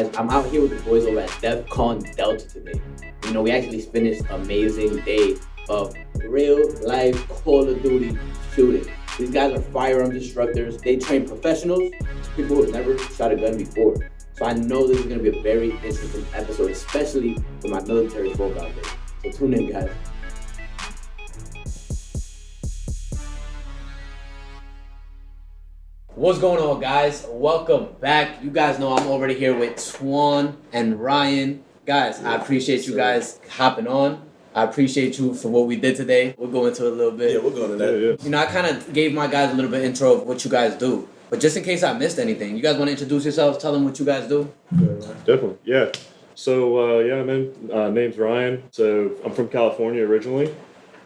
guys? I'm out here with the boys over at Defcon Delta today. You know, we actually finished an amazing day of real life Call of Duty shooting. These guys are firearms instructors. They train professionals, people who have never shot a gun before. So I know this is going to be a very interesting episode, especially for my military folk out there. So tune in, guys. What's going on, guys? Welcome back. You guys know I'm already here with Twan and Ryan. Guys, I appreciate you guys hopping on. I appreciate you for what we did today. We'll go into it a little bit. Yeah, we'll go into that. You know, I kind of gave my guys a little bit intro of what you guys do. But just in case I missed anything, you guys want to introduce yourselves? Tell them what you guys do? Definitely, yeah. So, name's Ryan. So, I'm from California originally.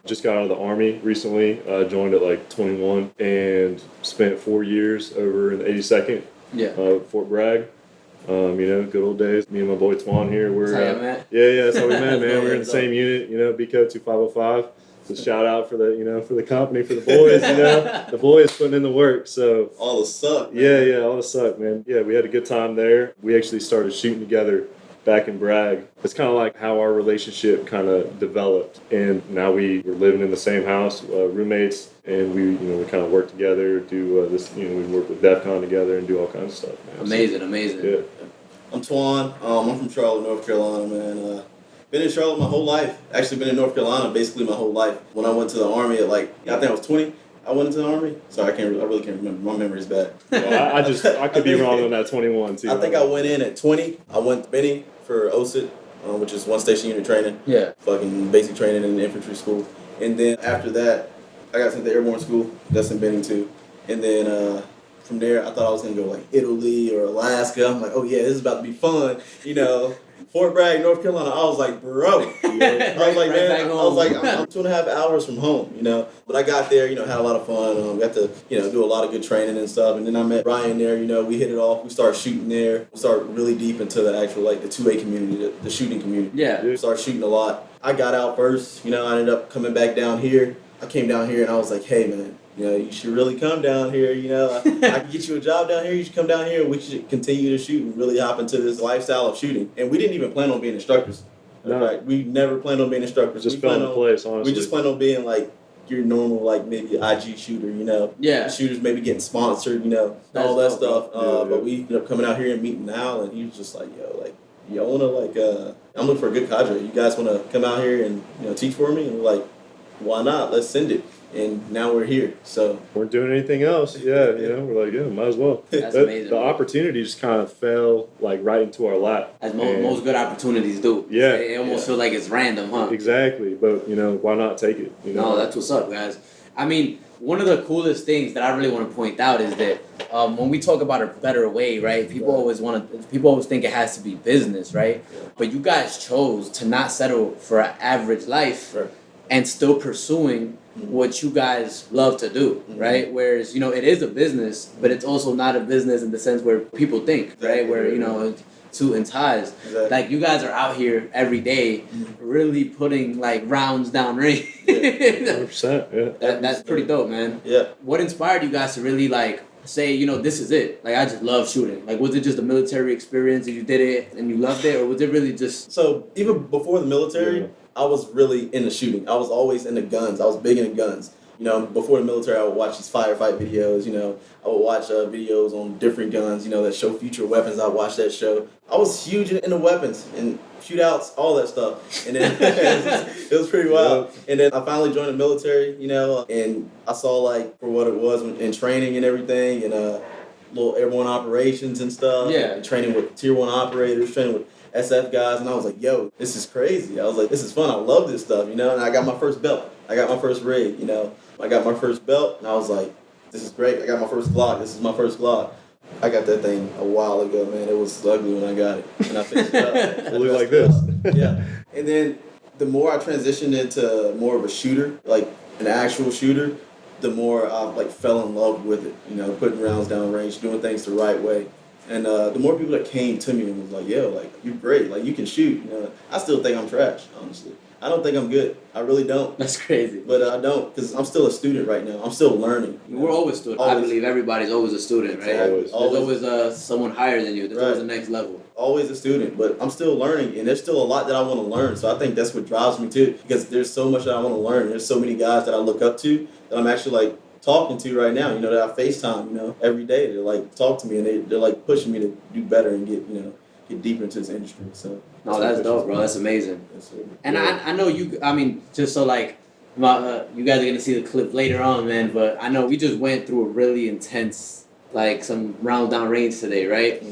Just got out of the Army recently. Joined at like 21 and spent 4 years over in the 82nd, Fort Bragg. Good old days. Me and my boy Twan here. That's how you met? Yeah, that's how we met, man. We're in the same unit, BCO 2505. So shout out for the company, for the boys, The boys putting in the work. So all the suck, man. Yeah, all the suck, man. Yeah, we had a good time there. We actually started shooting together back in Bragg. It's kind of like how our relationship kind of developed, and now we're living in the same house, roommates, and we kind of work together, do we work with Defcon together and do all kinds of stuff, man. Amazing. Yeah. I'm Twan. I'm from Charlotte, North Carolina, man. Been in Charlotte my whole life. Actually been in North Carolina basically my whole life. When I went to the Army at I think I was 20. I went into the Army. Sorry, I really can't remember. My memory's bad. Well, I could be wrong on that 21 too. I think I went in at 20. I went to Benny for OSIT, which is one station unit training. Yeah. Fucking basic training in the infantry school. And then after that, I got sent to airborne school. That's in Benning too. And then from there, I thought I was gonna go Italy or Alaska. I'm like, oh yeah, this is about to be fun. Fort Bragg, North Carolina. I was like, bro. I was like, man. I was like, I'm 2.5 hours from home. But I got there. Had a lot of fun. Got to do a lot of good training and stuff. And then I met Ryan there. We hit it off. We started shooting there. We started really deep into the actual the 2A community, the shooting community. Yeah. We started shooting a lot. I got out first. I ended up coming back down here. I came down here and I was like, hey man. You should really come down here, I can get you a job down here, you should come down here and we should continue to shoot and really hop into this lifestyle of shooting. And we didn't even plan on being instructors. No. In fact, we never planned on being instructors. Just fell into place, honestly. We just planned on being your normal, maybe IG shooter, Yeah. Shooters maybe getting sponsored, all that stuff. But we ended up coming out here and meeting Al, and he was just like, y'all want to, I'm looking for a good cadre. You guys want to come out here and, teach for me? And we're like, why not? Let's send it. And now we're here, so weren't doing anything else. Yeah, we're like, might as well. That's amazing. The opportunity just kind of fell right into our lap. As most good opportunities do. Yeah, it almost feels like it's random, huh? Exactly, but why not take it? No, that's what's up, guys. I mean, one of the coolest things that I really want to point out is that when we talk about a better way, right? People always think it has to be business, right? But you guys chose to not settle for an average life, right, and still pursuing what you guys love to do, right? Whereas, it is a business, but it's also not a business in the sense where people think, right? Where, suit and ties. Exactly. You guys are out here every day really putting, rounds down range. 100%, yeah. That's pretty dope, man. Yeah. What inspired you guys to really, say, this is it? I just love shooting. Was it just a military experience and you did it and you loved it? Or was it really just... So, even before the military... I was really into shooting. I was always into guns. I was big into guns. Before the military, I would watch these firefight videos. I would watch videos on different guns, that show future weapons. I watched that show. I was huge into weapons and shootouts, all that stuff. And then it was pretty wild. And then I finally joined the military, and I saw for what it was in training and everything, and little airborne operations and stuff. Yeah. And training with tier 1 operators, training with SF guys, and I was like, yo, this is crazy. I was like, this is fun. I love this stuff, and I got my first belt. I got my first rig, I got my first belt, and I was like, this is great. I got my first Glock. This is my first Glock. I got that thing a while ago, man. It was ugly when I got it, and I fixed it up. It looked like this. Yeah. And then the more I transitioned into more of a shooter, an actual shooter, the more I fell in love with it, putting rounds down range, doing things the right way. And the more people that came to me and was like, yo, like, you're great, like, you can shoot, you know, I still think I'm trash, honestly. I don't think I'm good. I really don't. That's crazy. But I don't, because I'm still a student right now. I'm still learning. We're always students. I believe everybody's always a student, right? Exactly. There's always someone higher than you. There's always the next level. Always a student, but I'm still learning, and there's still a lot that I want to learn. So I think that's what drives me too, because there's so much that I want to learn. There's so many guys that I look up to that I'm actually like talking to right now. You know, that I FaceTime, you know, every day. They're like talk to me, and they're like pushing me to do better and get deeper into this industry. So no, that's dope, bro. That's amazing. And I know you. I mean, just so like, you guys are gonna see the clip later on, man. But I know we just went through a really intense, like some rounds down range today, right?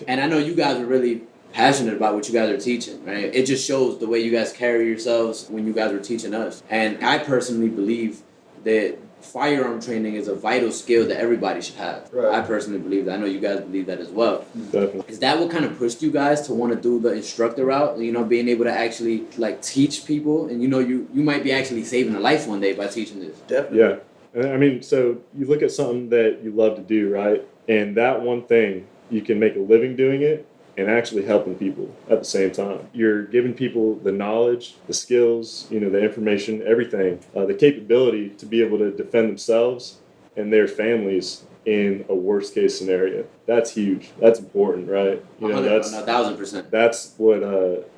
And I know you guys are really passionate about what you guys are teaching, right? It just shows the way you guys carry yourselves when you guys are teaching us. And I personally believe that firearm training is a vital skill that everybody should have. Right. I personally believe that. I know you guys believe that as well. Definitely. Is that what kind of pushed you guys to want to do the instructor route? You know, being able to actually like teach people, and you know, you might be actually saving a life one day by teaching this. Definitely. Yeah. I mean, so you look at something that you love to do, right? And that one thing, you can make a living doing it and actually helping people at the same time. You're giving people the knowledge, the skills, you know, the information, everything, the capability to be able to defend themselves and their families in a worst case scenario. That's huge. That's important, right? You know, that's 1,000%. That's what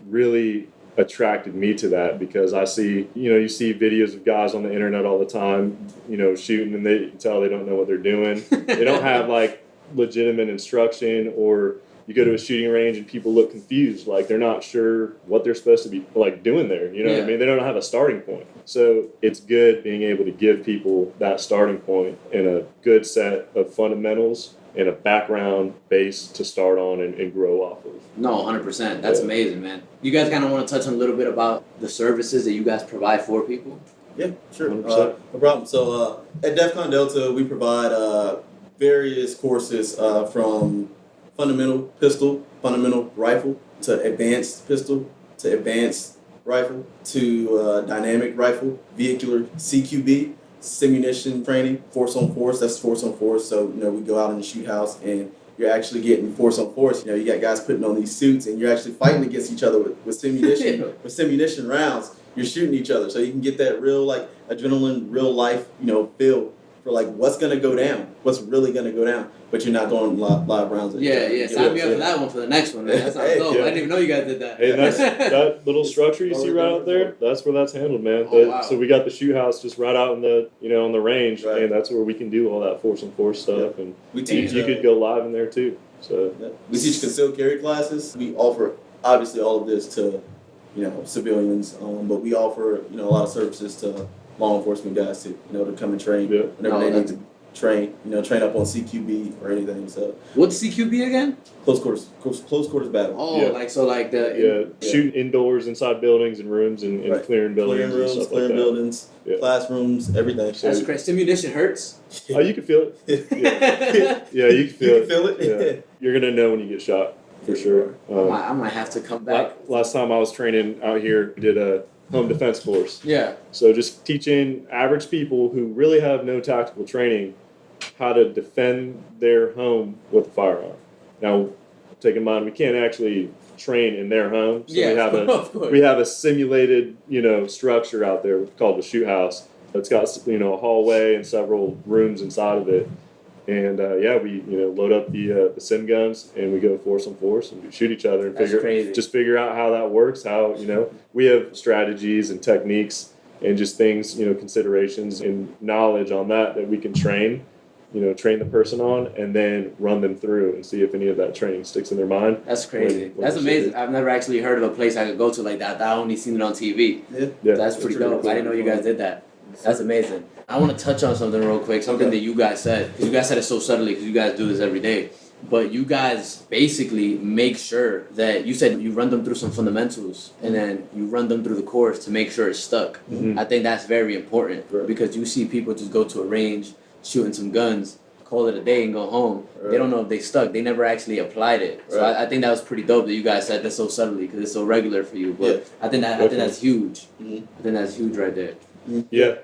really attracted me to that, because I see, you know, you see videos of guys on the internet all the time, you know, shooting, and they can tell they don't know what they're doing. They don't have like legitimate instruction, or you go to a shooting range and people look confused, like they're not sure what they're supposed to be like doing there. You know what I mean? They don't have a starting point. So it's good being able to give people that starting point and a good set of fundamentals and a background base to start on and grow off of. No, 100%. That's amazing, man. You guys kind of want to touch on a little bit about the services that you guys provide for people? Yeah, sure. 100%. No problem. So at Defcon Delta, we provide various courses from fundamental pistol, fundamental rifle, to advanced pistol, to advanced rifle, to dynamic rifle, vehicular CQB, simunition training, force on force. That's force on force. So, you know, we go out in the shoot house and you're actually getting force on force. You know, you got guys putting on these suits and you're actually fighting against each other with simunition, with simunition rounds. You're shooting each other, so you can get that real like adrenaline, real life, you know, feel for like what's gonna go down, what's really gonna go down, but you're not going live rounds. Yeah. Sign me up for that one for the next one, man. That sounds dope. I didn't even know you guys did that. Hey, that's that little structure you see right out there. That's where that's handled, man. Wow. So we got the shoot house just right out in the, you know, on the range, Right. and that's where we can do all that force on force stuff. And We teach. you could go live in there too. So We teach concealed carry classes. We offer obviously all of this to, you know, civilians, but we offer, you know, a lot of services to law enforcement guys to, you know, to come and train whenever they need to train, you know, train up on CQB or anything. So what's CQB again? close quarters battle. Oh, Yeah. like the shooting indoors inside buildings and rooms and Right. clearing buildings, Clearing rooms, and stuff clearing like that. buildings, Yeah. classrooms, everything. That's crazy. Simunition hurts. Oh, you can feel it. Yeah, you can feel You can feel it? Yeah. You're gonna know when you get shot for sure. I might have to come back. Last time I was training out here, did a home defense course. Yeah. So just teaching average people who really have no tactical training how to defend their home with a firearm. Now, take in mind we can't actually train in their home, so of course. we have a simulated, you know, structure out there called the shoot house. It's got, you know, a hallway and several rooms inside of it. And we, you know, load up the sim guns and we go force on force and we shoot each other and figure out how that works. How, you know, we have strategies and techniques and just things, you know, considerations and knowledge on that we can train the person on and then run them through and see if any of that training sticks in their mind. That's crazy. when That's amazing. I've never actually heard of a place I could go to like that. I only seen it on TV. Yeah. That's pretty dope. cool. I didn't know you guys did that. That's amazing. I want to touch on something real quick, something that you guys said. Because you guys said it so subtly because you guys do this every day. But you guys basically make sure that, you said you run them through some fundamentals and then you run them through the course to make sure it's stuck. Mm-hmm. I think that's very important because you see people just go to a range, shooting some guns, call it a day and go home. Right. They don't know if they stuck. They never actually applied it. So Right. I think that was pretty dope that you guys said that so subtly because it's so regular for you. But I think that's huge. Mhm. I think that's huge right there. Yeah.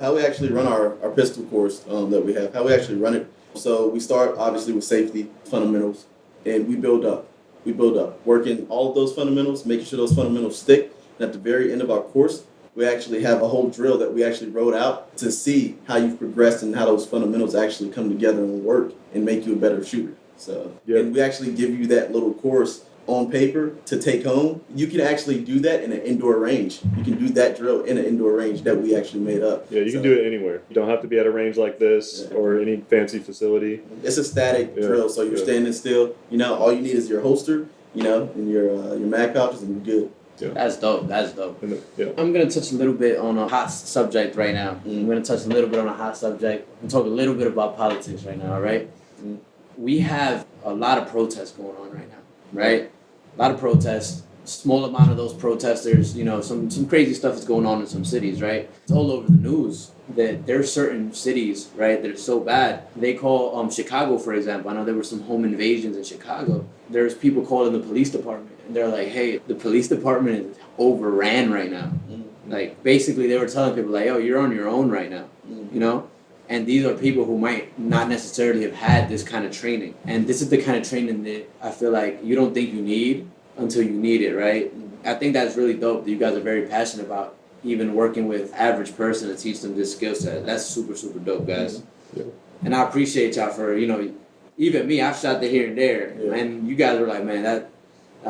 How we actually run our pistol course that we have, how we actually run it. So we start obviously with safety fundamentals. and we build up. We build up, working all of those fundamentals, making sure those fundamentals stick. And at the very end of our course, we actually have a whole drill that we actually wrote out to see how you've progressed and how those fundamentals actually come together and work and make you a better shooter. So, and we actually give you that little course on paper to take home. You can actually do that in an indoor range. You can do that drill in an indoor range that we actually made up. Yeah, you can do it anywhere. You don't have to be at a range like this or any fancy facility. It's a static drill, so you're standing still. You know, all you need is your holster, you know, and your mag pouches, and you're good. Yeah. That's dope. That's dope. Yeah. I'm going to touch a little bit on a hot subject right now. I'm going to touch a little bit on a hot subject and talk a little bit about politics right now, all right? We have a lot of protests going on right now, right? A lot of protests. Small amount of those protesters, you know, some crazy stuff is going on in some cities, right? It's all over the news that there are certain cities, right, that are so bad. They call Chicago, for example. I know there were some home invasions in Chicago. There's people calling the police department, and they're like, hey, the police department is overran right now. Like, basically, they were telling people, like, yo, you're on your own right now, you know? And these are people who might not necessarily have had this kind of training. And this is the kind of training that I feel like you don't think you need until you need it, right? I think that's really dope that you guys are very passionate about even working with average person to teach them this skill set. That's super, super dope, guys. Yeah. And I appreciate y'all for, you know, even me, I've shot there here and there. And you guys were like, man, that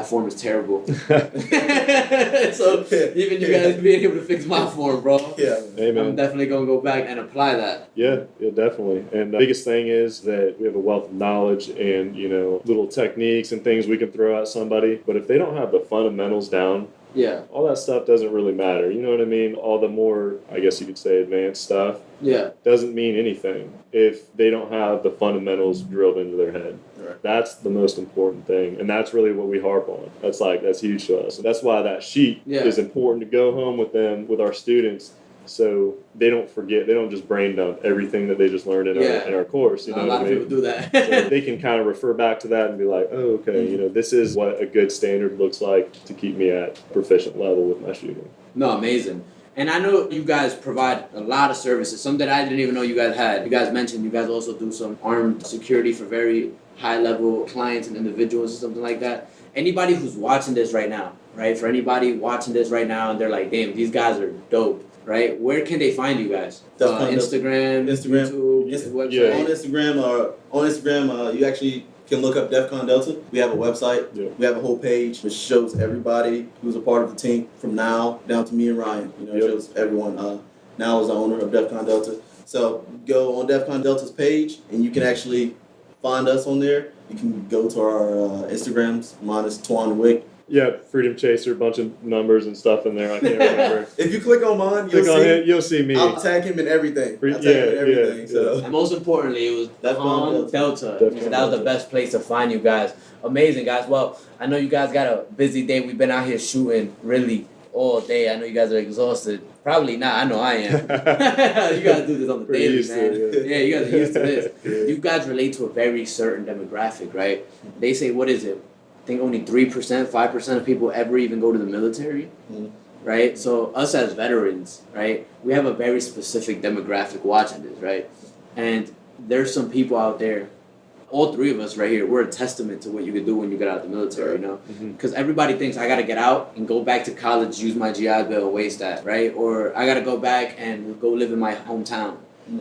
form is terrible. So even you guys being able to fix my form, bro. Yeah. Amen. I'm definitely going to go back and apply that. Yeah, definitely. And the biggest thing is that we have a wealth of knowledge and, you know, little techniques and things we can throw at somebody. But if they don't have the fundamentals down, all that stuff doesn't really matter. You know what I mean? All the more, I guess you could say, advanced stuff doesn't mean anything if they don't have the fundamentals drilled into their head. Right. That's the most important thing. And that's really what we harp on. That's huge to us. And that's why that sheet is important to go home with them, with our students, so they don't forget. They don't just brain dump everything that they just learned in our course. You know, a lot of people do that. So they can kind of refer back to that and be like, oh, okay, you know, this is what a good standard looks like to keep me at proficient level with my shooting. No, amazing. And I know you guys provide a lot of services, some that I didn't even know you guys had. You guys mentioned you guys also do some armed security for very high-level clients and individuals or something like that. Anybody who's watching this right now, right? For anybody watching this right now and they're like, damn, these guys are dope. Right? Where can they find you guys? Instagram, YouTube, website? On Instagram, you actually can look up Defcon Delta. We have a website. Yeah. We have a whole page which shows everybody who's a part of the team from now down to me and Ryan. You know, it shows everyone. Now is the owner of Defcon Delta. So go on Defcon Delta's page and you can actually find us on there. You can go to our Instagrams. Mine is Twan Wick. Yeah, Freedom Chaser, bunch of numbers and stuff in there. I can't remember. If you click on mine, you'll see me. I'll tag him in everything. So. And most importantly, it was Defcon Delta. That was the best place to find you guys. Amazing, guys. Well, I know you guys got a busy day. We've been out here shooting really all day. I know you guys are exhausted. Probably not. I know I am. You guys do this on the daily, man. You guys are used to this. You guys relate to a very certain demographic, right? They say, what is it? I think only 3%, 5% of people ever even go to the military, right? So us as veterans, right, we have a very specific demographic watching this, right? And there's some people out there, all three of us right here, we're a testament to what you can do when you get out of the military, you know? Because everybody thinks I got to get out and go back to college, use my GI Bill, waste that, right? Or I got to go back and go live in my hometown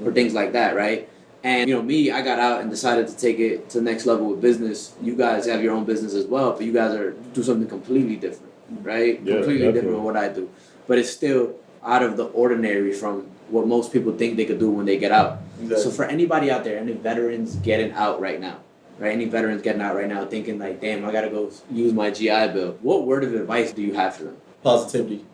or things like that, right? And, you know, me, I got out and decided to take it to the next level with business. You guys have your own business as well, but you guys do something completely different, right? Yeah, completely different from what I do. But it's still out of the ordinary from what most people think they could do when they get out. Exactly. So for anybody out there, any veterans getting out right now, right? Any veterans getting out right now thinking like, damn, I got to go use my GI Bill. What word of advice do you have for them? Positivity.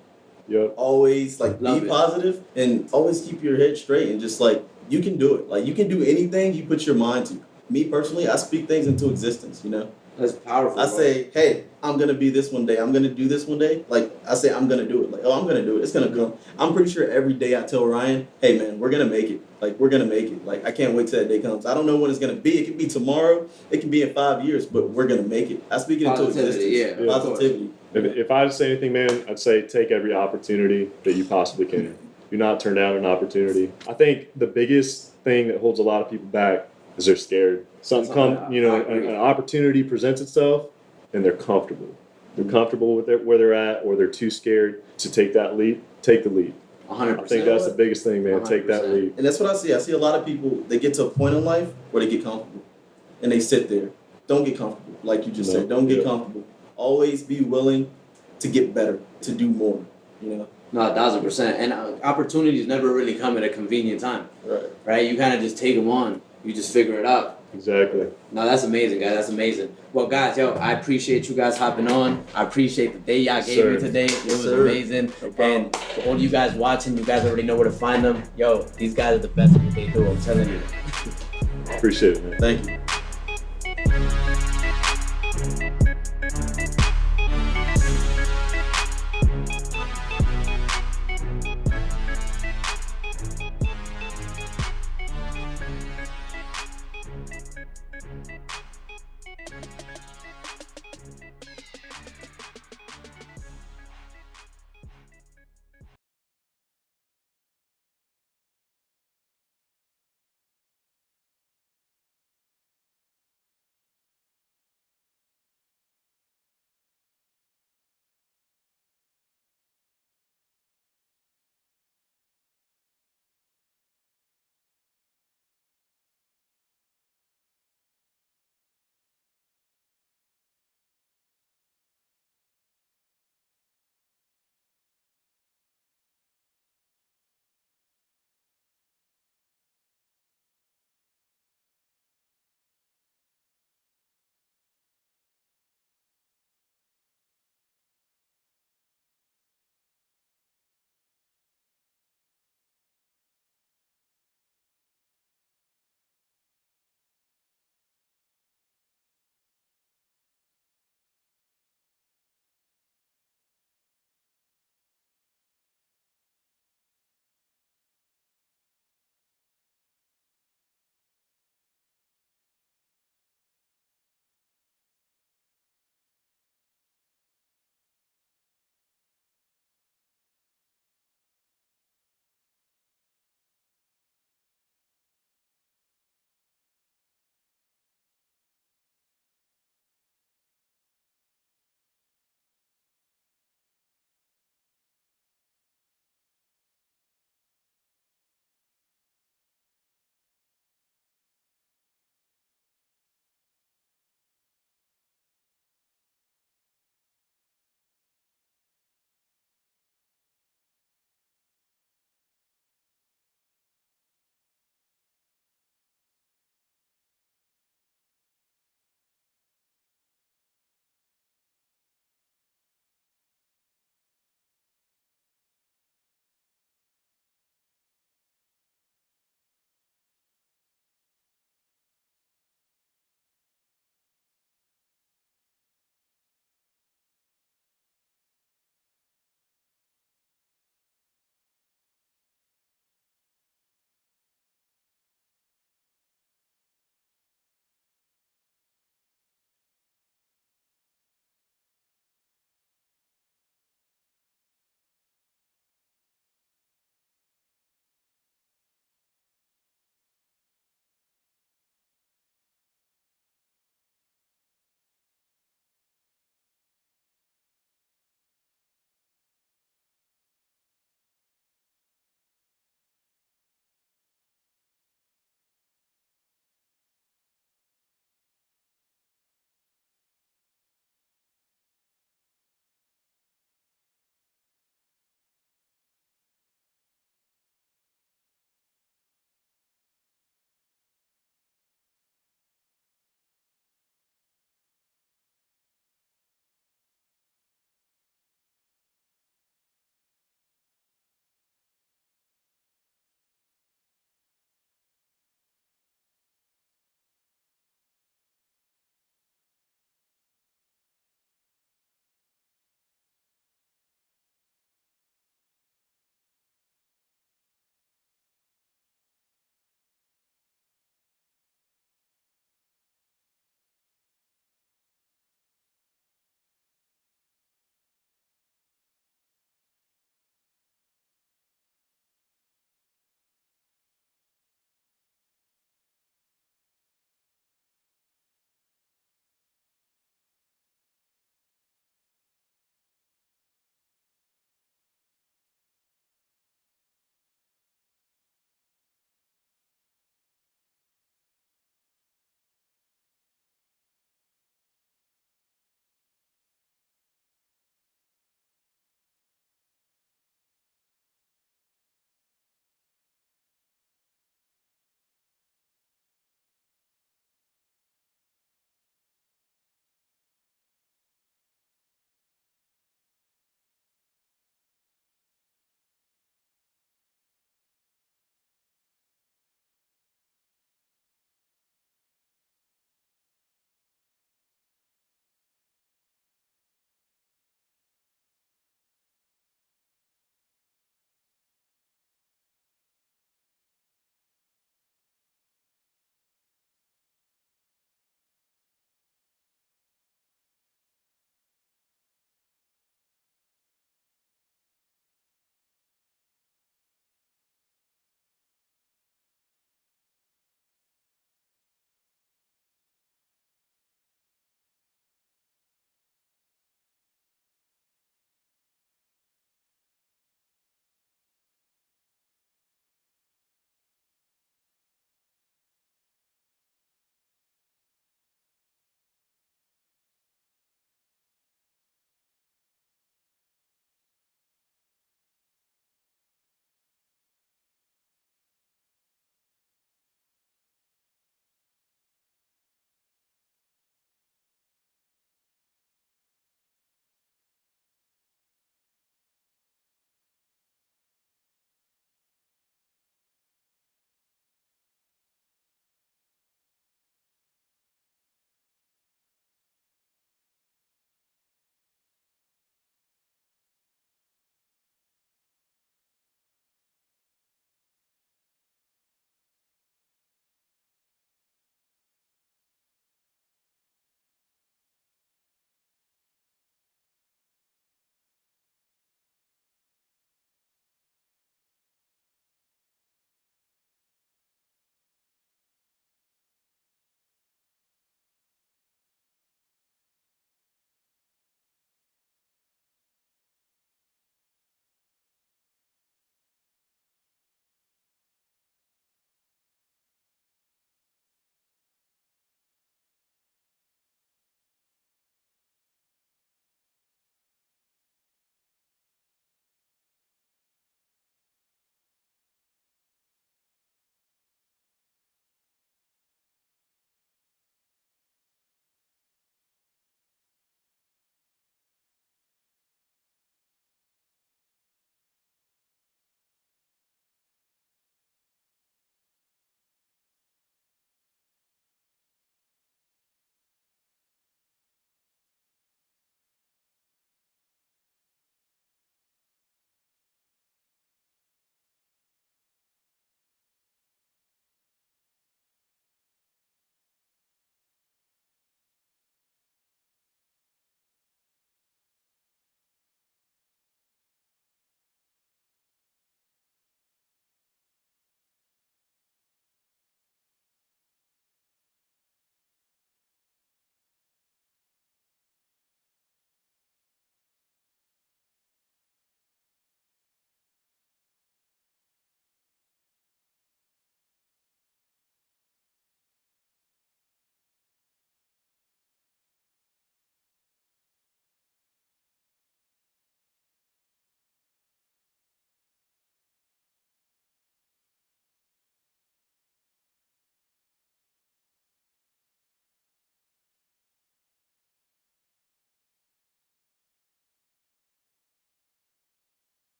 Yep. Always, be positive and always keep your head straight and just, you can do it. You can do anything you put your mind to. Me, personally, I speak things into existence, you know? That's powerful. I say, hey, I'm going to be this one day. I'm going to do this one day. I say, I'm going to do it. I'm going to do it. It's going to come. I'm pretty sure every day I tell Ryan, hey, man, we're going to make it. We're going to make it. I can't wait till that day comes. I don't know when it's going to be. It could be tomorrow. It can be in 5 years, but we're going to make it. I speak it into existence. Yeah. Positivity. If I had to say anything, man, I'd say take every opportunity that you possibly can. Do not turn down an opportunity. I think the biggest thing that holds a lot of people back is they're scared. Something I agree. an opportunity presents itself, and they're comfortable. They're comfortable with where they're at, or they're too scared to take that leap. Take the leap. 100%. I think that's the biggest thing, man. Take that 100%. leap. And that's what I see. I see a lot of people, they get to a point in life where they get comfortable. And they sit there. Don't get comfortable, like you just said. Don't get comfortable. Always be willing to get better, to do more, you know? No, 1,000%. And opportunities never really come at a convenient time. Right? You kind of just take them on. You just figure it out. Exactly. No, that's amazing, guys. That's amazing. Well, guys, I appreciate you guys hopping on. I appreciate the day y'all gave me today. It was amazing. And for all you guys watching, you guys already know where to find them. Yo, these guys are the best at what they do. I'm telling you. Appreciate it, man. Thank you.